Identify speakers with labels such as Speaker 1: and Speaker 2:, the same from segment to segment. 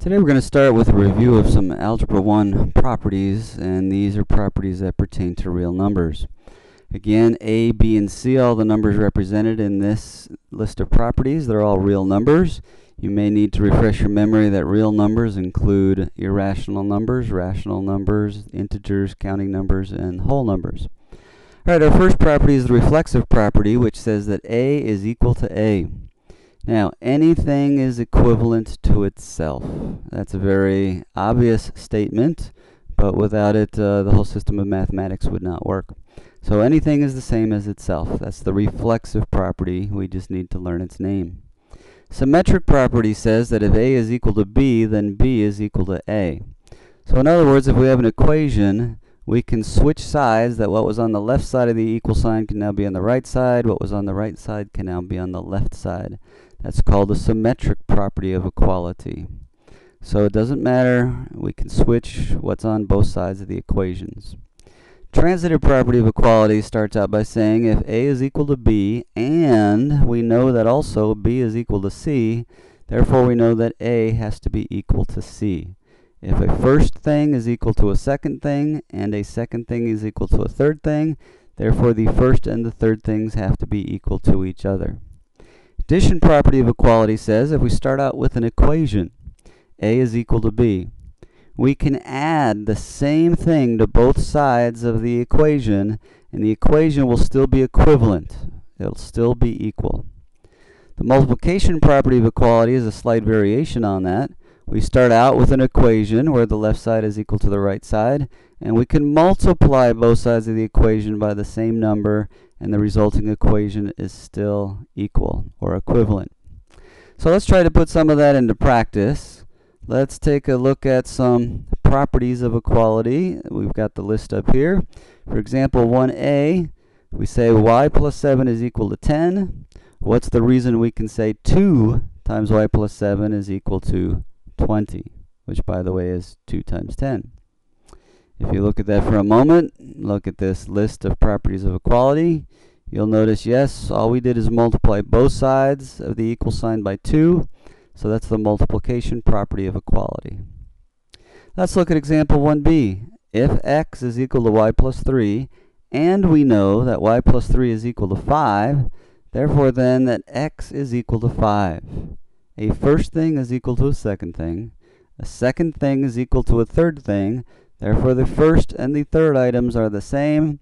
Speaker 1: Today we're going to start with a review of some Algebra 1 properties, and these are properties that pertain to real numbers. Again, A, B, and C, all the numbers represented in this list of properties, they're all real numbers. You may need to refresh your memory that real numbers include irrational numbers, rational numbers, integers, counting numbers, and whole numbers. Alright, our first property is the reflexive property, which says that A is equal to A. Now, anything is equivalent to itself. That's a very obvious statement, but without it, the whole system of mathematics would not work. So anything is the same as itself. That's the reflexive property. We just need to learn its name. Symmetric property says that if A is equal to B, then B is equal to A. So in other words, if we have an equation, we can switch sides, that what was on the left side of the equal sign can now be on the right side, what was on the right side can now be on the left side. That's called the symmetric property of equality. So it doesn't matter, we can switch what's on both sides of the equations. Transitive property of equality starts out by saying if A is equal to B, and we know that also B is equal to C, therefore we know that A has to be equal to C. If a first thing is equal to a second thing, and a second thing is equal to a third thing, therefore the first and the third things have to be equal to each other. Addition property of equality says if we start out with an equation, A is equal to B, we can add the same thing to both sides of the equation, and the equation will still be equivalent. It'll still be equal. The multiplication property of equality is a slight variation on that. We start out with an equation where the left side is equal to the right side, and we can multiply both sides of the equation by the same number, and the resulting equation is still equal or equivalent. So let's try to put some of that into practice. Let's take a look at some properties of equality. We've got the list up here. For example, 1a, we say y plus 7 is equal to 10. What's the reason we can say 2 times y plus 7 is equal to 20, which by the way is 2 times 10. If you look at that for a moment, look at this list of properties of equality, you'll notice, yes, all we did is multiply both sides of the equal sign by 2, so that's the multiplication property of equality. Let's look at example 1b. If x is equal to y plus 3, and we know that y plus 3 is equal to 5, therefore then that x is equal to 5. A first thing is equal to a second thing. A second thing is equal to a third thing. Therefore, the first and the third items are the same.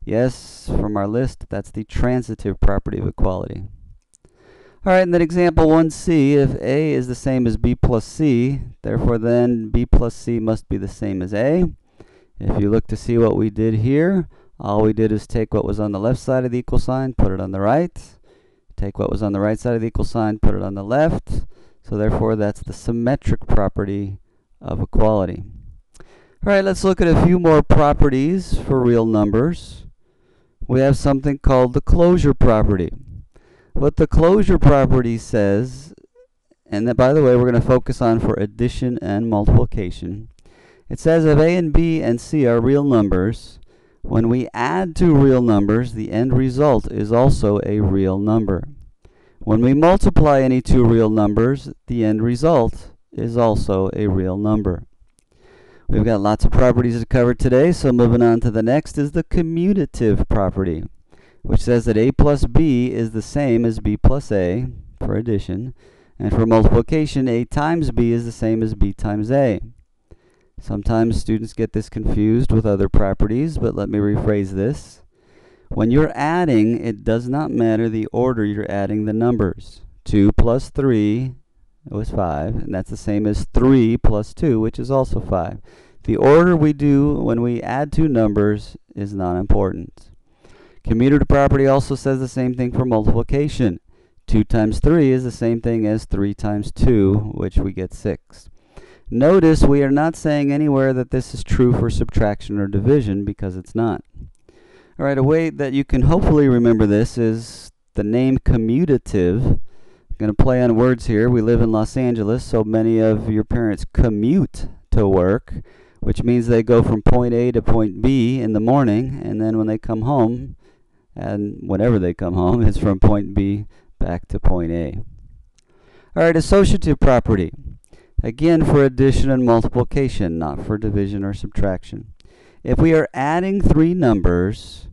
Speaker 1: Yes, from our list, that's the transitive property of equality. Alright, and then example 1c, if A is the same as B plus C, therefore then B plus C must be the same as A. If you look to see what we did here, all we did is take what was on the left side of the equal sign, put it on the right. Take what was on the right side of the equal sign, put it on the left. So therefore, that's the symmetric property of equality. Alright, let's look at a few more properties for real numbers. We have something called the closure property. What the closure property says, and that, by the way, we're going to focus on for addition and multiplication. It says if A and B and C are real numbers, when we add two real numbers, the end result is also a real number. When we multiply any two real numbers, the end result is also a real number. We've got lots of properties to cover today, so moving on to the next is the commutative property, which says that A plus B is the same as B plus A for addition, and for multiplication, A times B is the same as B times A. Sometimes students get this confused with other properties, but let me rephrase this. When you're adding, it does not matter the order you're adding the numbers. 2 plus 3 was 5, and that's the same as 3 plus 2, which is also 5. The order we do when we add two numbers is not important. Commutative property also says the same thing for multiplication. 2 times 3 is the same thing as 3 times 2, which we get 6. Notice we are not saying anywhere that this is true for subtraction or division, because it's not. Alright, a way that you can hopefully remember this is the name commutative. I'm going to play on words here. We live in Los Angeles, so many of your parents commute to work, which means they go from point A to point B in the morning, and then when they come home, and whenever they come home, it's from point B back to point A. Alright, associative property. Again, for addition and multiplication, not for division or subtraction. If we are adding three numbers,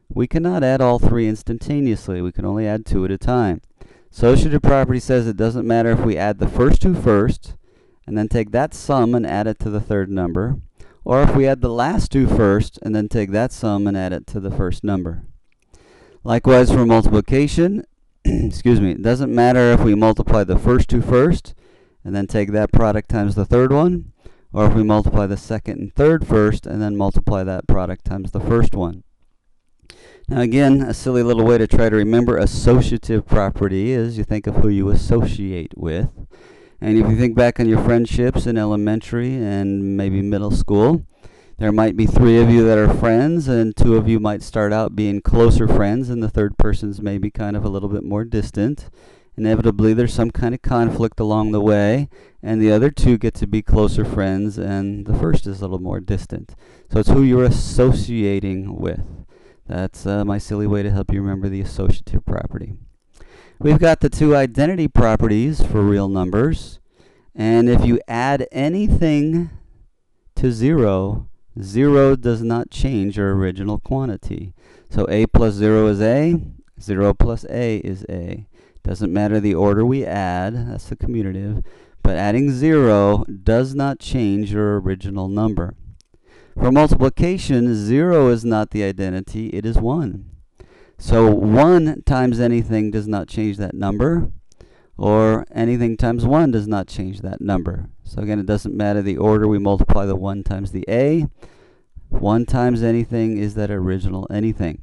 Speaker 1: we cannot add all three instantaneously. We can only add two at a time. Associative property says it doesn't matter if we add the first two first, and then take that sum and add it to the third number, or if we add the last two first, and then take that sum and add it to the first number. Likewise for multiplication, excuse me, it doesn't matter if we multiply the first two first, and then take that product times the third one, or if we multiply the second and third first, and then multiply that product times the first one. Now again, a silly little way to try to remember associative property is you think of who you associate with. And if you think back on your friendships in elementary and maybe middle school, there might be three of you that are friends, and two of you might start out being closer friends, and the third person's maybe kind of a little bit more distant. Inevitably, there's some kind of conflict along the way, and the other two get to be closer friends, and the first is a little more distant. So it's who you're associating with. That's my silly way to help you remember the associative property. We've got the two identity properties for real numbers, and if you add anything to 0, 0 does not change your original quantity. So a plus 0 is a, 0 plus a is a. Doesn't matter the order we add, that's the commutative, but adding 0 does not change your original number. For multiplication, 0 is not the identity, it is 1. So 1 times anything does not change that number, or anything times 1 does not change that number. So again, it doesn't matter the order we multiply the 1 times the a. 1 times anything is that original anything.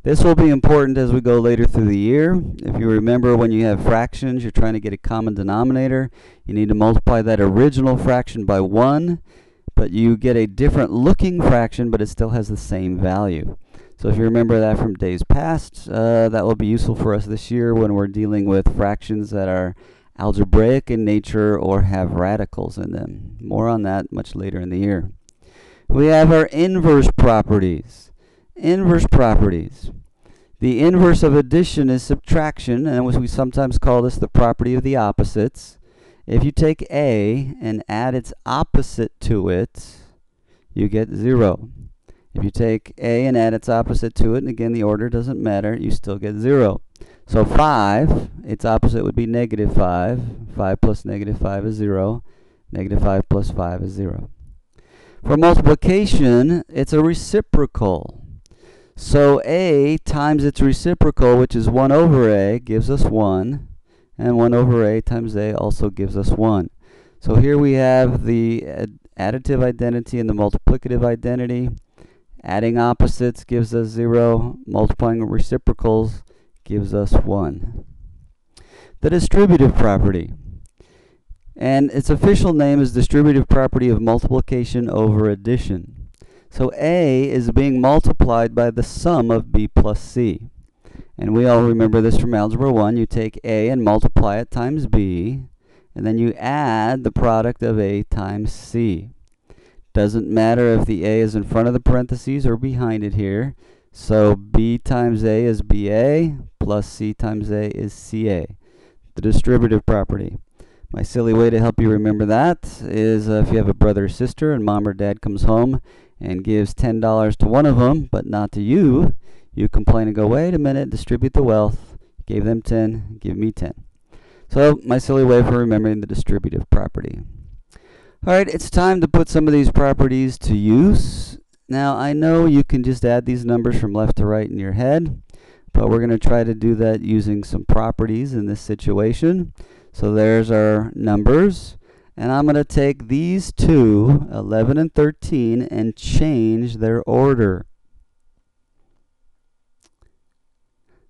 Speaker 1: This will be important as we go later through the year. If you remember, when you have fractions, you're trying to get a common denominator. You need to multiply that original fraction by 1, but you get a different looking fraction, but it still has the same value. So if you remember that from days past, that will be useful for us this year when we're dealing with fractions that are algebraic in nature or have radicals in them. More on that much later in the year. We have our inverse properties. Inverse properties. The inverse of addition is subtraction, and we sometimes call this the property of the opposites. If you take a and add its opposite to it, you get 0. If you take a and add its opposite to it, and again the order doesn't matter, you still get 0. So 5, its opposite would be negative 5. 5 plus negative 5 is 0. Negative 5 plus 5 is 0. For multiplication, it's a reciprocal. So a times its reciprocal, which is 1 over a, gives us 1. And 1 over a times a also gives us 1. So here we have the additive identity and the multiplicative identity. Adding opposites gives us 0. Multiplying reciprocals gives us 1. The distributive property. And its official name is distributive property of multiplication over addition. So a is being multiplied by the sum of b plus c. And we all remember this from Algebra 1. You take a and multiply it times b, and then you add the product of a times c. Doesn't matter if the a is in front of the parentheses or behind it here. So b times a is ba, plus c times a is ca. The distributive property. My silly way to help you remember that is if you have a brother or sister and mom or dad comes home and gives $10 to one of them, but not to you, you complain and go, wait a minute, distribute the wealth. Gave them 10, give me 10. So my silly way for remembering the distributive property. All right, it's time to put some of these properties to use. Now, I know you can just add these numbers from left to right in your head, but we're going to try to do that using some properties in this situation. So there's our numbers, and I'm going to take these two, 11 and 13, and change their order.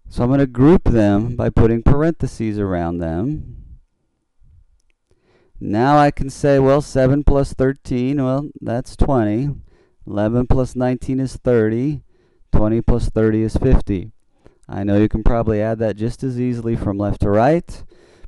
Speaker 1: So I'm going to group them by putting parentheses around them. Now I can say, well, 7 plus 13, well, that's 20. 11 plus 19 is 30. 20 plus 30 is 50. I know you can probably add that just as easily from left to right.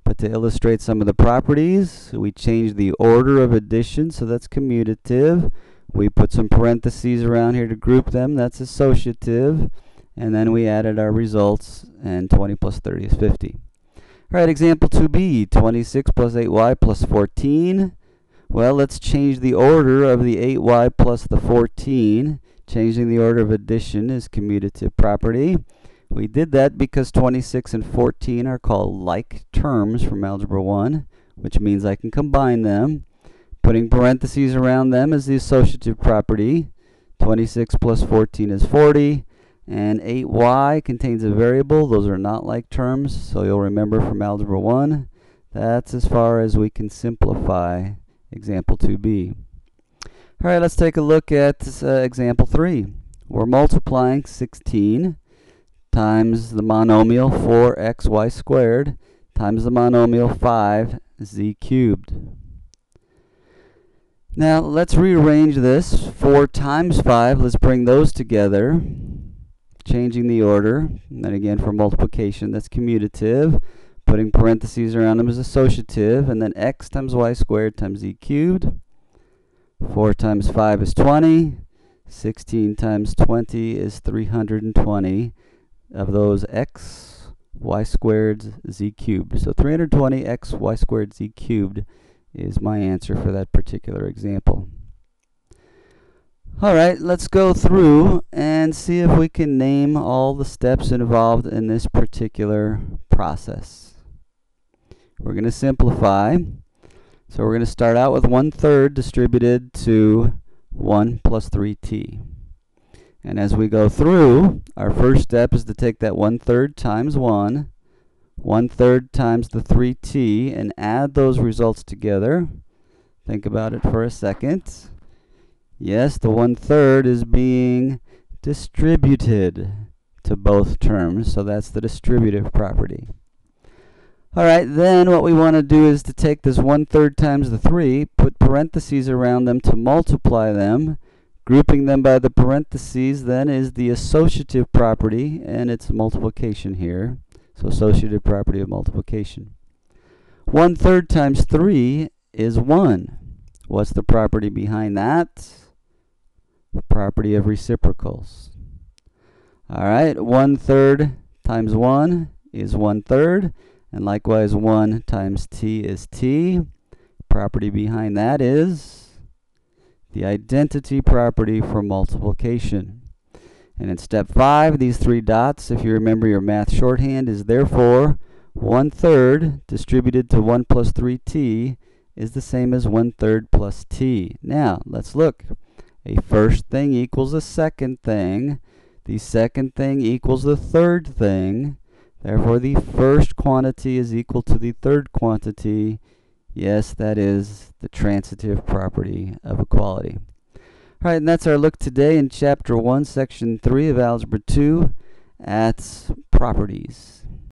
Speaker 1: But to illustrate some of the properties, we change the order of addition, so that's commutative. We put some parentheses around here to group them, that's associative. And then we added our results, and 20 plus 30 is 50. All right, example 2b, 26 plus 8y plus 14. Well, let's change the order of the 8y plus the 14. Changing the order of addition is commutative property. We did that because 26 and 14 are called like terms from Algebra 1, which means I can combine them. Putting parentheses around them is the associative property. 26 plus 14 is 40, and 8y contains a variable. Those are not like terms, so you'll remember from Algebra 1. That's as far as we can simplify example 2b. All right, let's take a look at example 3. We're multiplying 16 times the monomial 4xy squared times the monomial 5z cubed. Now let's rearrange this. 4 times 5, let's bring those together, changing the order. And then again for multiplication, that's commutative. Putting parentheses around them is associative. And then x times y squared times z cubed. 4 times 5 is 20. 16 times 20 is 320 of those x, y squared, z cubed. So 320 x, y squared, z cubed is my answer for that particular example. All right, let's go through and see if we can name all the steps involved in this particular process. We're going to simplify. So we're going to start out with 1/3 distributed to 1 plus 3t. And as we go through, our first step is to take that 1/3 times 1, 1/3 times the 3t, and add those results together. Think about it for a second. Yes, the 1/3 is being distributed to both terms, so that's the distributive property. All right, then what we want to do is to take this 1/3 times the 3, put parentheses around them to multiply them. Grouping them by the parentheses then is the associative property, and it's multiplication here. So associative property of multiplication. 1/3 times 3 is 1. What's the property behind that? Property of reciprocals. All right, 1/3 times 1 is 1/3. And likewise, 1 times t is t. Property behind that is the identity property for multiplication. And in step 5, these 3 dots, if you remember your math shorthand, is therefore 1/3 distributed to 1 plus 3t is the same as 1/3 plus t. Now, let's look. A first thing equals a second thing. The second thing equals the third thing. Therefore, the first quantity is equal to the third quantity. Yes, that is the transitive property of equality. All right, and that's our look today in Chapter 1, Section 3 of Algebra 2 at properties.